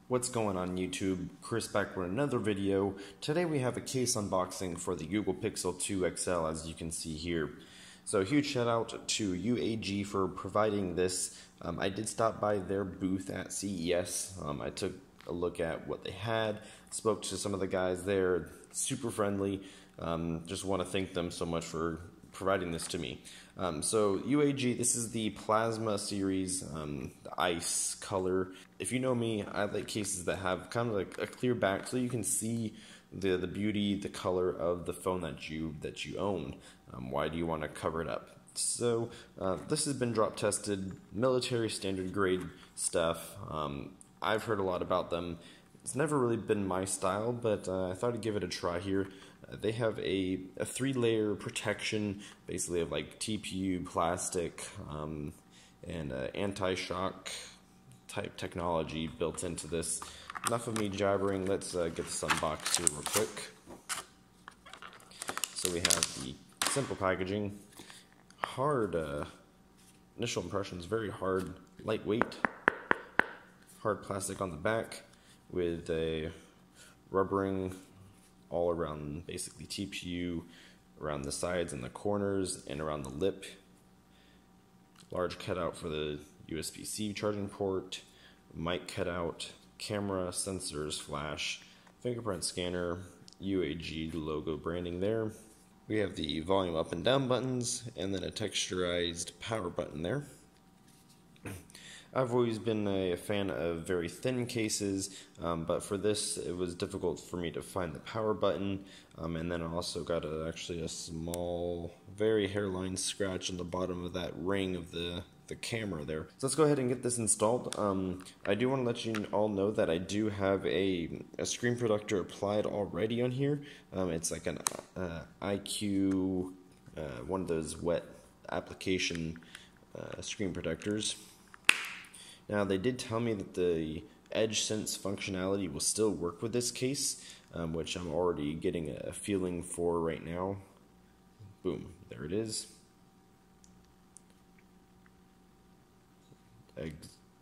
What's going on YouTube? Chris back with another video. Today we have a case unboxing for the Google Pixel 2 XL, as you can see here. So huge shout out to UAG for providing this. I did stop by their booth at CES. I took a look at what they had, spoke to some of the guys there, super friendly. Just want to thank them so much for providing this to me. So UAG, this is the Plasma series, the ice color. If you know me, I like cases that have kind of like a clear back so you can see the beauty, the color of the phone that you own. Why do you want to cover it up? So this has been drop tested, military standard grade stuff. I've heard a lot about them. It's never really been my style, but I thought I'd give it a try here. They have a 3-layer protection, basically of like TPU plastic and anti-shock type technology built into this. Enough of me jabbering, let's get this unboxed here real quick. So we have the simple packaging, hard initial impressions, very hard, lightweight, hard plastic on the back with a rubbering all around, basically TPU around the sides and the corners and around the lip. Large cutout for the USB-C charging port, mic cutout, camera, sensors, flash, fingerprint scanner, UAG logo branding there. We have the volume up and down buttons and then a texturized power button there. I've always been a fan of very thin cases, but for this it was difficult for me to find the power button, and then I also got actually a small, very hairline scratch on the bottom of that ring of the camera there. So let's go ahead and get this installed. I do want to let you all know that I do have a screen protector applied already on here. It's like an IQ, one of those wet application screen protectors. Now, they did tell me that the Edge Sense functionality will still work with this case, which I'm already getting a feeling for right now. Boom, there it is.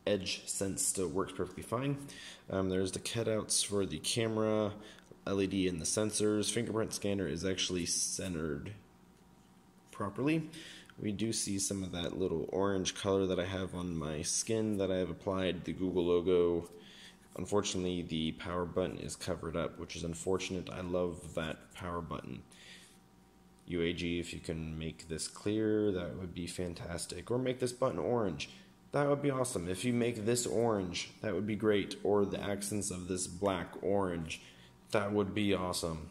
Edge Sense still works perfectly fine. There's the cutouts for the camera, LED, and the sensors. Fingerprint scanner is actually centered properly. We do see some of that little orange color that I have on my skin that I have applied, the Google logo. Unfortunately, the power button is covered up, which is unfortunate. I love that power button. UAG, if you can make this clear, that would be fantastic. Or make this button orange. That would be awesome. If you make this orange, that would be great. Or the accents of this black orange, that would be awesome.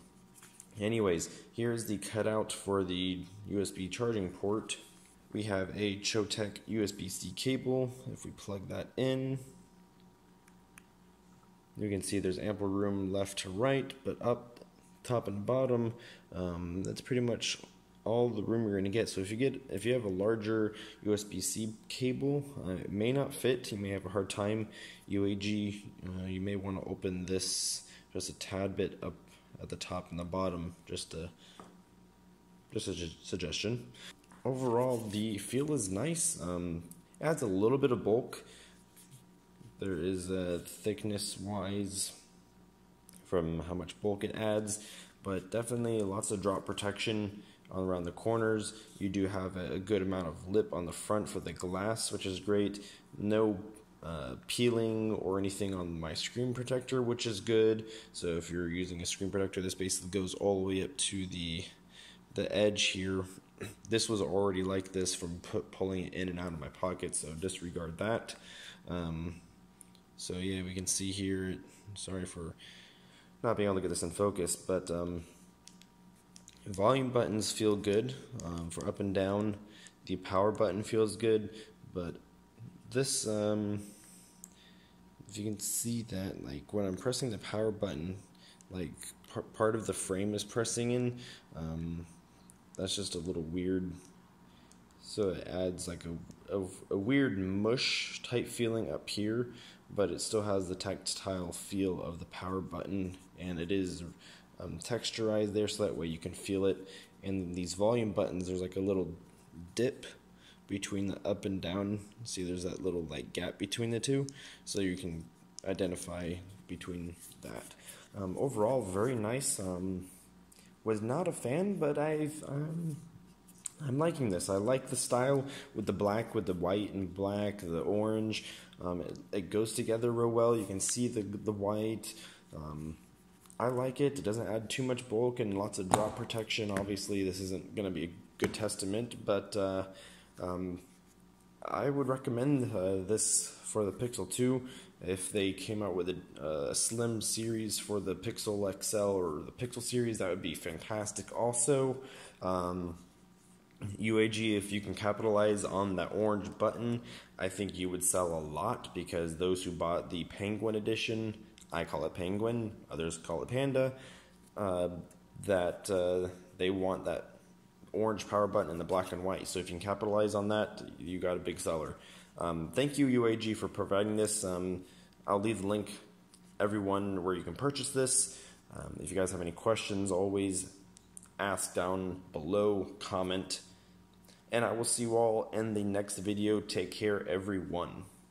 Anyways, here's the cutout for the USB charging port. We have a Chotec USB-C cable. If we plug that in, you can see there's ample room left to right, but up, top, and bottom, that's pretty much all the room you're going to get. So if you have a larger USB-C cable, it may not fit. You may have a hard time. UAG, you may want to open this just a tad bit up at the top and the bottom, just a suggestion. Overall, the feel is nice. Adds a little bit of bulk. There is a thickness wise from how much bulk it adds, but definitely lots of drop protection around the corners. You do have a good amount of lip on the front for the glass, which is great. No peeling or anything on my screen protector, which is good. So if you're using a screen protector, this basically goes all the way up to the edge here. This was already like this from pulling it in and out of my pocket, so disregard that. So yeah, we can see here, sorry for not being able to get this in focus, but volume buttons feel good for up and down. The power button feels good, but this, if you can see that, like when I'm pressing the power button, like part of the frame is pressing in. That's just a little weird. So it adds like a weird mush type feeling up here, but it still has the tactile feel of the power button, and it is texturized there so that way you can feel it. And these volume buttons, there's like a little dip between the up and down. See, there's that little like gap between the two, so you can identify between that. Overall, very nice. Was not a fan, but I'm liking this. I like the style with the black, with the white and black, the orange. It goes together real well. You can see the white. I like it. It doesn't add too much bulk and lots of drop protection. Obviously, this isn't going to be a good testament, but I would recommend this for the Pixel 2. If they came out with a slim series for the Pixel XL or the Pixel series, that would be fantastic also. UAG, if you can capitalize on that orange button, I think you would sell a lot, because those who bought the Penguin edition, I call it Penguin, others call it Panda, they want that orange power button and the black and white. So if you can capitalize on that, you got a big seller. Thank you, UAG, for providing this. I'll leave the link, everyone, where you can purchase this. If you guys have any questions, always ask down below, comment, and I will see you all in the next video. Take care, everyone.